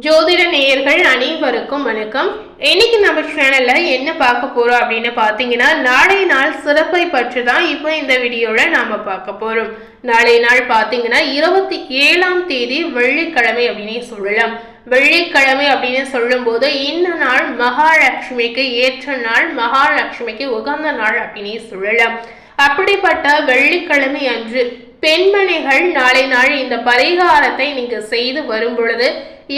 ஜோதிட நேயர்கள் அனைவருக்கும் வணக்கம். இன்னைக்கு நம்ம சேனல்ல என்ன பார்க்க போறோம் அப்படின்னு பாத்தீங்கன்னா, நாளை நாள் சிறப்பை பற்றி தான் இப்போ இந்த வீடியோல நாம பார்க்க போறோம். நாளை நாள் பாத்தீங்கன்னா 27ஆம் தேதி வெள்ளிக்கிழமை அப்படின்னு சொல்லலாம். வெள்ளிக்கிழமை அப்படின்னு சொல்லும் போது இந்த நாள் மகாலட்சுமிக்கு ஏற்ற நாள், மகாலட்சுமிக்கு உகந்த நாள் அப்படின்னு சொல்லலாம். அப்படிப்பட்ட வெள்ளிக்கிழமை அன்று பெண்மணிகள் நாளை நாள் இந்த பரிகாரத்தை நீங்க செய்து வரும் பொழுது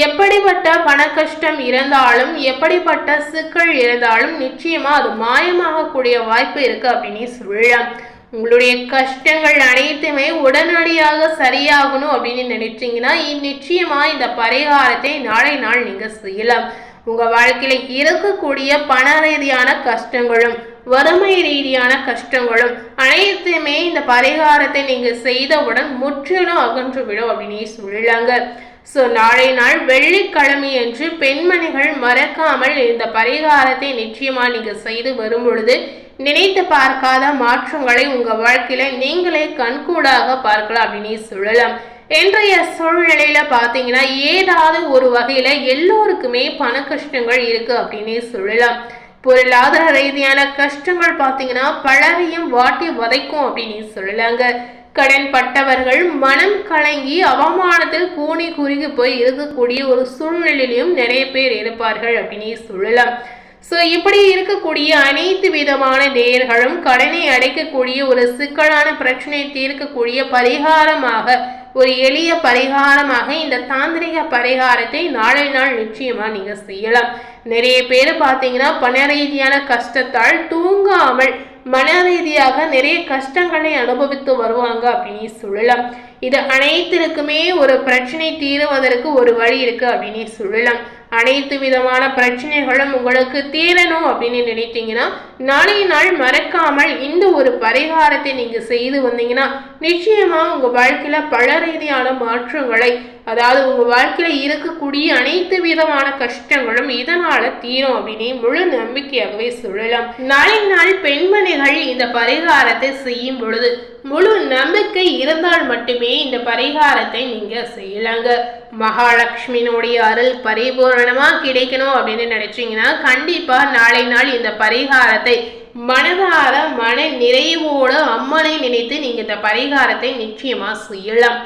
எப்படிப்பட்ட பண கஷ்டம் இருந்தாலும், எப்படிப்பட்ட சிக்கல் இருந்தாலும் நிச்சயமா அது மாயமாகக்கூடிய வாய்ப்பு இருக்கு அப்படின்னு சொல்லலாம். உங்களுடைய கஷ்டங்கள் அனைத்துமே உடனடியாக சரியாகணும் அப்படின்னு நினைச்சீங்கன்னா நிச்சயமா இந்த பரிகாரத்தை நாளை நாள் நீங்க செய்யலாம். உங்க வாழ்க்கையில இருக்கக்கூடிய பண ரீதியான கஷ்டங்களும் வறுமை ரீதியான கஷ்டங்களும் அனைத்துமே இந்த பரிகாரத்தை நீங்க செய்தவுடன் முற்றிலும் அகன்றுவிடும் அப்படின்னு சொல்லலாங்க. ஸோ நாளை நாள் வெள்ளிக்கிழமை என்று பெண்மணிகள் மறக்காமல் இந்த பரிகாரத்தை நிச்சயமா நீங்க செய்து வரும் பொழுது நினைத்து பார்க்காத மாற்றங்களை உங்க வாழ்க்கையில நீங்களே கண்கூடாக பார்க்கலாம் அப்படின்னு சொல்லலாம். இன்றைய சூழ்நிலையில பாத்தீங்கன்னா ஏதாவது ஒரு வகையில எல்லோருக்குமே பண கஷ்டங்கள் இருக்கு அப்படின்னு சொல்லலாம். பொருளாதார ரீதியான கஷ்டங்கள் பாத்தீங்கன்னா பலரையும் வாட்டி வதைக்கும் அப்படின்னு சொல்லலாங்க. கடன் பட்டவர்கள் மனம் கலங்கி அவமானத்தில் கூனி குறுகி போய் இருக்கக்கூடிய ஒரு சூழ்நிலையிலும் நிறைய பேர் இருப்பார்கள் அப்படின்னு சொல்லலாம். ஸோ இப்படி இருக்கக்கூடிய அனைத்து விதமான நேயர்களும் கடனை அடைக்கக்கூடிய ஒரு சிக்கலான பிரச்சனையை தீர்க்கக்கூடிய பரிகாரமாக, ஒரு எளிய பரிகாரமாக இந்த தாந்திரிக பரிகாரத்தை நாளை நாள் நிச்சயமா நீங்க செய்யலாம். நிறைய பேர் பார்த்தீங்கன்னா பண ரீதியான கஷ்டத்தால் தூங்காமல் மன ரீதியாக நிறைய கஷ்டங்களை அனுபவித்து வருவாங்க அப்படின்னு சொல்லலாம். இது அனைத்திற்குமே ஒரு பிரச்சனை தீருவதற்கு ஒரு வழி இருக்கு அப்படின்னு சொல்லலாம். அனைத்து விதமான பிரச்சனைகளும் உங்களுக்கு தீரணும் அப்படின்னு நினைத்தீங்கன்னா நாளை நாள் மறக்காமல் இந்த ஒரு பரிகாரத்தை நீங்க செய்து வந்தீங்கன்னா நிச்சயமா உங்க வாழ்க்கையில பல ரீதியான மாற்றங்களை, அதாவது உங்க வாழ்க்கையில இருக்கக்கூடிய அனைத்து விதமான கஷ்டங்களும் இதனால தீரும் அப்படின்னு முழு நம்பிக்கையாகவே சொல்லலாம். நாளை நாள் பெண்மணிகள் இந்த பரிகாரத்தை செய்யும் பொழுது முழு நம்பிக்கை இருந்தால் மட்டுமே இந்த பரிகாரத்தை நீங்க செய்யலாங்க. மகாலட்சுமியினுடைய அருள் பரிபூரணமா கிடைக்கணும் அப்படின்னு நினைச்சீங்கன்னா கண்டிப்பா நாளை நாள் இந்த பரிகாரத்தை மனதார மன நிறைவோடு அம்மனை நினைத்து நீங்க இந்த பரிகாரத்தை நிச்சயமா செய்யலாம்.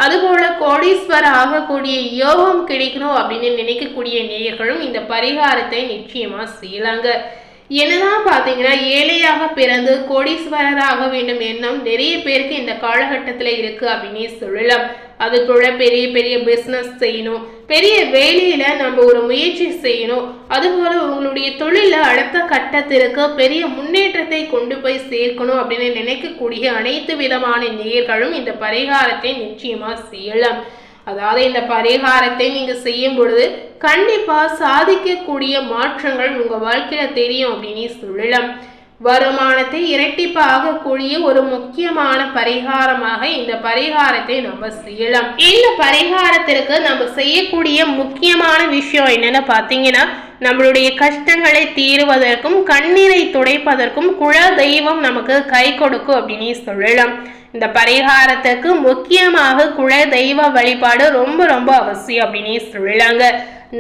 அதுபோல கோடீஸ்வரர் ஆகக்கூடிய யோகம் கிடைக்கணும் அப்படின்னு நினைக்கக்கூடிய நேயர்களும் இந்த பரிகாரத்தை நிச்சயமா செய்யலாங்க. என்னதான் பாத்தீங்கன்னா ஏழையாக பிறந்து கோடீஸ்வரராக வேண்டும் எண்ணம் நிறைய பேருக்கு இந்த காலகட்டத்துல இருக்கு அப்படின்னு சொல்லலாம். அது போல பெரிய பெரிய பிசினஸ் செய்யணும், பெரிய வேலையில நம்ம ஒரு முயற்சி செய்யணும், அதுபோல உங்களுடைய தொழில அடுத்த கட்டத்திற்கு பெரிய முன்னேற்றத்தை கொண்டு போய் சேர்க்கணும் அப்படின்னு நினைக்கக்கூடிய அனைத்து விதமான நேயர்களும் இந்த பரிகாரத்தை நிச்சயமா செய்யலாம். அதாவது இந்த பரிகாரத்தை நீங்க செய்யும் பொழுது கண்டிப்பா சாதிக்கக்கூடிய மாற்றங்கள் உங்க வாழ்க்கையில தெரியும் அப்படின்னு சொல்லலாம். வருமானத்தை இரட்டிப்பாகக்கூடிய ஒரு முக்கியமான பரிகாரமாக இந்த பரிகாரத்தை நம்ம செய்யலாம். இந்த பரிகாரத்திற்கு நம்ம செய்யக்கூடிய முக்கியமான விஷயம் என்னன்னு பாத்தீங்கன்னா, நம்மளுடைய கஷ்டங்களை தீருவதற்கும் கண்ணீரை துடைப்பதற்கும் குல தெய்வம் நமக்கு கை கொடுக்கும் அப்படின்னு சொல்லலாம். இந்த பரிகாரத்துக்கு முக்கியமாக குல தெய்வ வழிபாடு ரொம்ப ரொம்ப அவசியம் அப்படின்னு சொல்லலாங்க.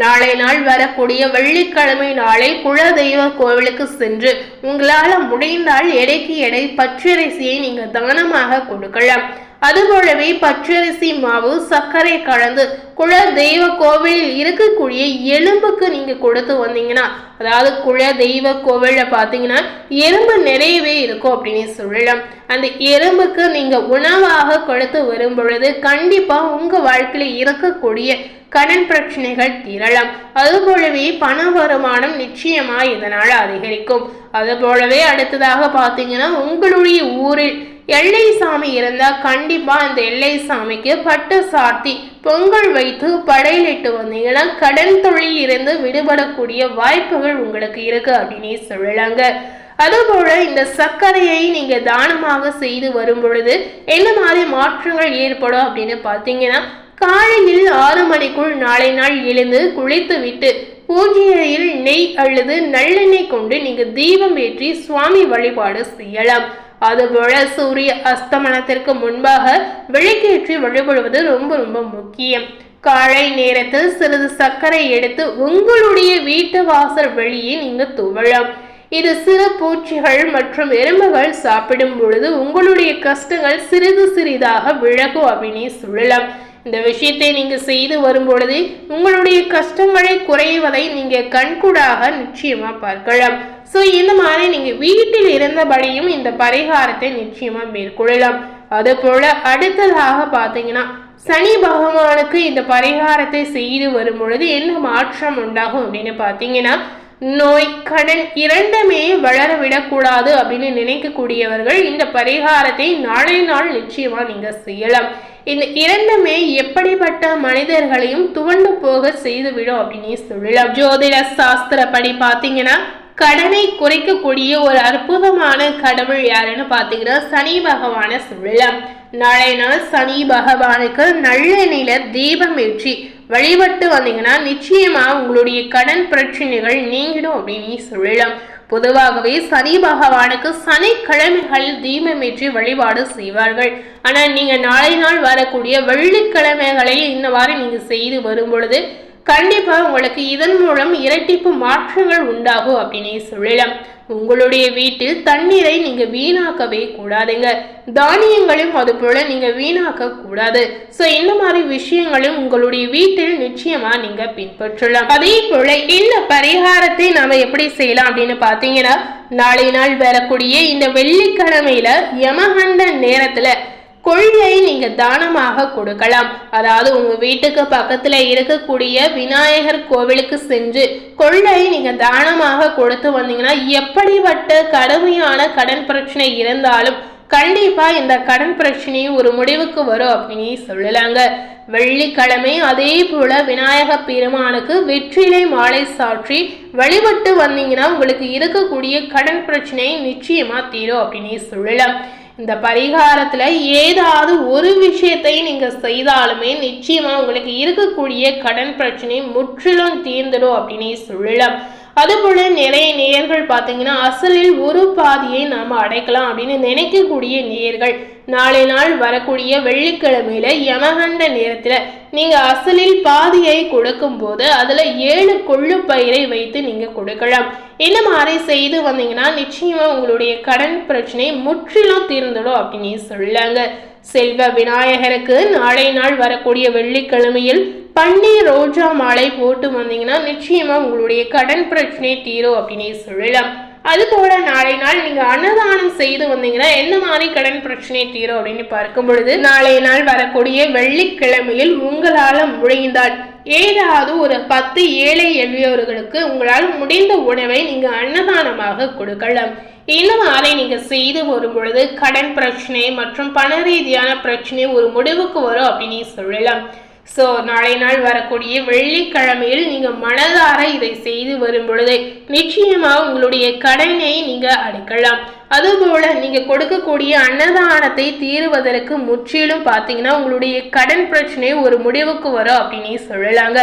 நாளை நாள் வரக்கூடிய வெள்ளிக்கிழமை நாளை குல தெய்வ கோவிலுக்கு சென்று உங்களால முடிந்தால் எடைக்கு எடை பச்சரிசியை நீங்க தானமாக கொடுக்கலாம். அதுபோலவே பச்சரிசி மாவு சர்க்கரை கலந்து குல தெய்வ கோவிலில் இருக்கக்கூடிய எலும்புக்கு நீங்க கொடுத்து வந்தீங்கன்னா, அதாவது குல தெய்வ கோவில பாத்தீங்கன்னா எறும்பு நிறையவே இருக்கும் அப்படின்னு சொல்லலாம். அந்த எறும்புக்கு நீங்க உணவாக கொடுத்து வரும் பொழுது கண்டிப்பா உங்க வாழ்க்கையில இருக்கக்கூடிய கடன் பிரச்சனைகள் தீரலாம். அதுபோலவே பண வருமானம் நிச்சயமா இதனால அதிகரிக்கும். அதுபோலவே அடுத்ததாக பாத்தீங்கன்னா உங்களுடைய ஊரில் எல்லை சாமி இருந்தா கண்டிப்பா அந்த எல்லை சாமிக்கு பட்டு சாத்தி பொங்கல் வைத்து படையிலிட்டு வந்தீங்கன்னா கடன் தொழில் இருந்து விடுபடக்கூடிய வாய்ப்புகள் உங்களுக்கு இருக்கு அப்படின்னு சொல்லலாங்க. அதுபோல இந்த சர்க்கரையை நீங்க தானமாக செய்து வரும் பொழுது என்ன மாதிரி மாற்றங்கள் ஏற்படும் அப்படின்னு பாத்தீங்கன்னா, காலையில் 6 மணிக்குள் நாளை நாள் எழுந்து குளித்து விட்டு பூஜை அறையில் நெய் அல்லது நல்லெண்ணெய் கொண்டு நீங்க தீபம் ஏற்றி சுவாமி வழிபாடு செய்யலாம். அதுபோல சூரிய அஸ்தமனத்திற்கு முன்பாக விளக்கேற்றி வழிபடுவது ரொம்ப ரொம்ப முக்கியம். காலை நேரத்தில் சிறிது சர்க்கரை எடுத்து உங்களுடைய வீட்டு வாசல் வெளியே நீங்க துவலாம். இது சிறு பூச்சிகள் மற்றும் எறும்புகள் சாப்பிடும் பொழுது உங்களுடைய கஷ்டங்கள் சிறிது சிறிதாக விலகும் அப்படின்னு சொல்லலாம். இந்த விஷயத்தை நீங்க செய்து வரும் பொழுது உங்களுடைய கஷ்டங்களை குறைவதை நீங்க கண்கூடாக நிச்சயமா பார்க்கலாம். சோ இந்த மாதிரி நீங்க வீட்டில் இருந்தபடியும் இந்த பரிகாரத்தை நிச்சயமா மேற்கொள்ளலாம். அது போல அடுத்ததாக பாத்தீங்கன்னா சனி பகவானுக்கு இந்த பரிகாரத்தை செய்து வரும் பொழுது என்ன மாற்றம் உண்டாகும் அப்படின்னு பாத்தீங்கன்னா, நோய் கடன் இரண்டுமே வளர விடக்கூடாது அப்படின்னு நினைக்கக்கூடியவர்கள் இந்த பரிகாரத்தை நாளை நாள் நிச்சயமா நீங்க செய்யலாம். இந்த இரண்டுமே எப்படிப்பட்ட மனிதர்களையும் துவண்டு போக செய்துவிடும் அப்படின்னு சொல்லலாம். ஜோதிட சாஸ்திரப்படி பாத்தீங்கன்னா கடனை குறைக்கக்கூடிய ஒரு அற்புதமான கடவுள் யாருன்னு பாத்தீங்கன்னா சனி பகவான சொல்லலாம். நாளை நாள் சனி பகவானுக்கு நல்லெண்ணெயில தீபம் ஏற்றி வழிபட்டு வந்தீங்கன்னா நிச்சயமா உங்களுடைய கடன் பிரச்சனைகள் நீங்கிடும் அப்படின்னு சொல்லலாம். பொதுவாகவே சனி பகவானுக்கு சனிக்கிழமைகள் தீபம் ஏற்றி வழிபாடு செய்வார்கள். ஆனா நீங்க நாளை நாள் வரக்கூடிய வெள்ளிக்கிழமைகளில் இந்த மாதிரி நீங்க செய்து வரும் பொழுது கண்டிப்பா உங்களுக்கு இதன் மூலம் இரட்டிப்பு மாற்றங்கள் உண்டாகும் அப்படின்னு சொல்லலாம். உங்களுடைய வீட்டில் தண்ணீரை நீங்க வீணாக்கவே கூடாதுங்க. தானியங்களும் அது போல நீங்க வீணாக்க கூடாது. சோ இந்த மாதிரி விஷயங்களும் உங்களுடைய வீட்டில் நிச்சயமா நீங்க பின்பற்றலாம். அதே போல இந்த பரிகாரத்தை நாம எப்படி செய்யலாம் அப்படின்னு பாத்தீங்கன்னா, நாளை நாள் வரக்கூடிய இந்த வெள்ளிக்கிழமையில யமகண்ட நேரத்துல கொள்ளை நீங்க தானமாக கொடுக்கலாம். அதாவது உங்க வீட்டுக்கு பக்கத்துல இருக்கக்கூடிய விநாயகர் கோவிலுக்கு சென்று கொள்ளை நீங்க தானமாக கொடுத்து வந்தீங்கன்னா எப்படிப்பட்ட கடுமையான கடன் பிரச்சனை இருந்தாலும் கண்டிப்பா இந்த கடன் பிரச்சனையும் ஒரு முடிவுக்கு வரும் அப்படின்னு சொல்லலாங்க. வெள்ளிக்கிழமை அதே போல விநாயக பெருமானுக்கு வெற்றிலை மாலை சாற்றி வழிபட்டு வந்தீங்கன்னா உங்களுக்கு இருக்கக்கூடிய கடன் பிரச்சனை நிச்சயமா தீரும் அப்படின்னு சொல்லலாம். இந்த பரிகாரத்துல ஏதாவது ஒரு விஷயத்தை நீங்க செய்தாலுமே நிச்சயமா உங்களுக்கு இருக்கக்கூடிய கடன் பிரச்சனை முற்றிலும் தீர்ந்துடும் அப்படின்னு சொல்லலாம். அதுபோல நிறைய நேயர்கள் பாத்தீங்கன்னா அசலில் ஒரு பாதியை நாம அடைக்கலாம் அப்படின்னு நினைக்கக்கூடிய நேயர்கள் நாளை நாள் வரக்கூடிய வெள்ளிக்கிழமையில யமகண்ட நேரத்துல நீங்க அசலில் பாதியை கொடுக்கும் போது அதுல 7 கொள்ளு பயிரை வைத்து நீங்க கொடுக்கலாம். இந்த மாதிரி செய்து வந்தீங்கன்னா நிச்சயமா உங்களுடைய கடன் பிரச்சனை முற்றிலும் தீர்ந்துடும் அப்படின்னு சொல்லாங்க. செல்வ விநாயகருக்கு நாளை நாள் வரக்கூடிய வெள்ளிக்கிழமையில் பன்னீர் ரோஜா மாலை போட்டு வந்தீங்கன்னா நிச்சயமா உங்களுடைய கடன் பிரச்சனை தீரும் அப்படின்னு சொல்லலாம். அது போல நாளை நாள் நீங்க அன்னதானம் செய்து வந்தீங்கன்னா எந்த மாதிரி கடன் பிரச்சனை தீரும் அப்படின்னு பார்க்கும் பொழுது, நாளை நாள் வரக்கூடிய வெள்ளிக்கிழமையில் உங்களால முடிந்தால் ஏதாவது ஒரு 10 ஏழை எளியோர்களுக்கு உங்களால் முடிந்த உணவை நீங்க அன்னதானமாக கொடுக்கலாம். இந்த மாதிரி நீங்க செய்து வரும் பொழுது கடன் பிரச்சனை மற்றும் பண ரீதியான பிரச்சனை ஒரு முடிவுக்கு வரும் அப்படின்னு சொல்லலாம். சோ நாளை நாள் வரக்கூடிய வெள்ளிக்கிழமையில் நீங்க மனதார இதை செய்து வரும் பொழுது நிச்சயமா உங்களுடைய கடனை நீங்க அடைக்கலாம். அதுபோல நீங்க கொடுக்கக்கூடிய அன்னதானத்தை தீருவதற்கு முற்றிலும் பாத்தீங்கன்னா உங்களுடைய கடன் பிரச்சனை ஒரு முடிவுக்கு வரும் அப்படின்னு சொல்லலாங்க.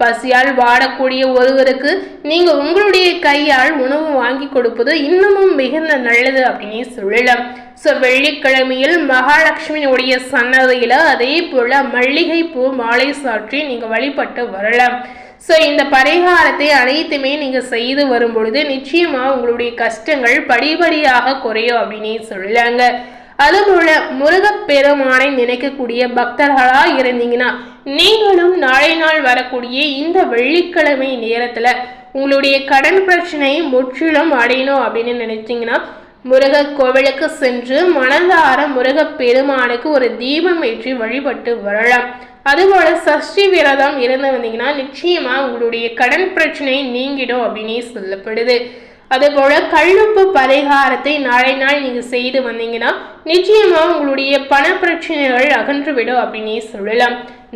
பசியால் வாடக்கூடிய ஒருவருக்கு நீங்க உங்களுடைய கையால் உணவு வாங்கி கொடுப்பது இன்னமும் மிகுந்த நல்லது அப்படின்னு சொல்லலாம். சோ வெள்ளிக்கிழமையில் மகாலட்சுமியுடைய சன்னதியில அதே போல மல்லிகை பூ மாலை சாற்றி நீங்க வழிபட்டு வரலாம். சோ இந்த பரிகாரத்தை அனைத்துமே நீங்க செய்து வரும் பொழுது நிச்சயமா உங்களுடைய கஷ்டங்கள் படிப்படியாக குறையும் அப்படின்னு சொல்லலாங்க. அதுபோல முருகப்பெருமானை நினைக்கக்கூடிய பக்தர்களா இருந்தீங்கன்னா நீங்களும் நாளை நாள் வரக்கூடிய இந்த வெள்ளிக்கிழமை நேரத்துல உங்களுடைய கடன் பிரச்சனை முற்றிலும் அடையணும் அப்படின்னு நினைச்சீங்கன்னா முருக கோவிலுக்கு சென்று மனதார முருகப்பெருமானுக்கு ஒரு தீபம் ஏற்றி வழிபட்டு வரலாம். அதுபோல சஷ்டி விரதம் இருந்து வந்தீங்கன்னா நிச்சயமா உங்களுடைய கடன் பிரச்சனை நீங்கிடும் அப்படின்னு சொல்லப்படுது. அதுபோல கல்லுப்பு பரிகாரத்தை நாளை நாள் நீங்க செய்து வந்தீங்கன்னா நிச்சயமா உங்களுடைய பண பிரச்சனைகள் அகன்றுவிடும் அப்படின்னு சொல்லலாம்.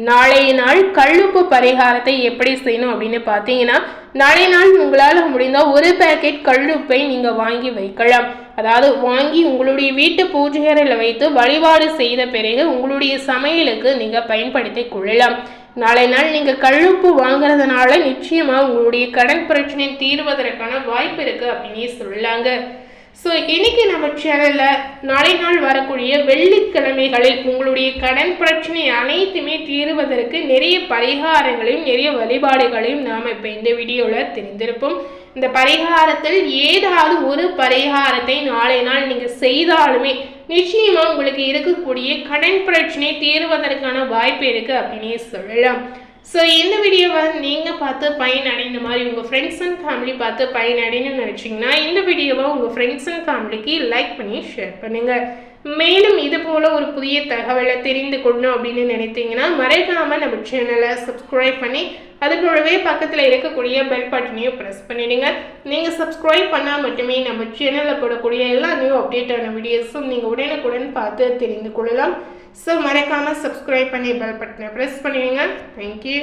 நாளைய நாள் கல்லுப்பு பரிகாரத்தை எப்படி செய்யணும் அப்படின்னு பாத்தீங்கன்னா, நாளை நாள் உங்களால் முடிந்த ஒரு பேக்கெட் கல்லுப்பை நீங்க வாங்கி வைக்கலாம். அதாவது வாங்கி உங்களுடைய வீட்டு பூஜை அறையில் வைத்து வழிபாடு செய்த பிறகு உங்களுடைய சமையலுக்கு நீங்க பயன்படுத்தி கொள்ளலாம். நாளை நாள் நீங்க கல்லுப்பு வாங்குறதுனால நிச்சயமா உங்களுடைய கடன் பிரச்சனை தீர்வதற்கான வாய்ப்பு இருக்கு அப்படின்னு சொல்லாங்க. ஸோ இன்னைக்கு நம்ம சேனலில் நாளை நாள் வரக்கூடிய வெள்ளிக்கிழமைகளில் உங்களுடைய கடன் பிரச்சனை அனைத்துமே தீர்வதற்கு நிறைய பரிகாரங்களையும் நிறைய வழிபாடுகளையும் நாம் இப்போ இந்த வீடியோவில் தெரிந்திருப்போம். இந்த பரிகாரத்தில் ஏதாவது ஒரு பரிகாரத்தை நாளை நாள் நீங்கள் செய்தாலுமே நிச்சயமாக உங்களுக்கு இருக்கக்கூடிய கடன் பிரச்சனை தீர்வதற்கான வாய்ப்பு இருக்குது அப்படின்னே சொல்லலாம். ஸோ இந்த வீடியோவை நீங்கள் பார்த்து பயனடைந்த மாதிரி உங்கள் ஃப்ரெண்ட்ஸ் அண்ட் ஃபேமிலி பார்த்து பயனடைன்னு நினச்சிங்கன்னா இந்த வீடியோவை உங்கள் ஃப்ரெண்ட்ஸ் அண்ட் ஃபேமிலிக்கு லைக் பண்ணி ஷேர் பண்ணுங்கள். மேலும் இது போல் ஒரு புதிய தகவலை தெரிந்து கொள்ளணும் அப்படின்னு நினைத்தீங்கன்னா மறக்காமல் நம்ம சேனலை சப்ஸ்கிரைப் பண்ணி அது கூடவே பக்கத்தில் இருக்கக்கூடிய பெல் பட்டனையும் ப்ரெஸ் பண்ணிடுங்க. நீங்கள் சப்ஸ்கிரைப் பண்ணால் மட்டுமே நம்ம சேனலில் போடக்கூடிய எல்லா நியூ அப்டேட்டான வீடியோஸும் நீங்கள் உடனுக்குடன் பார்த்து தெரிந்து கொள்ளலாம். ஸோ மறக்காமல் சப்ஸ்கிரைப் பண்ணி பெல் பட்டனை ப்ரெஸ் பண்ணிடுங்க. தேங்க்யூ.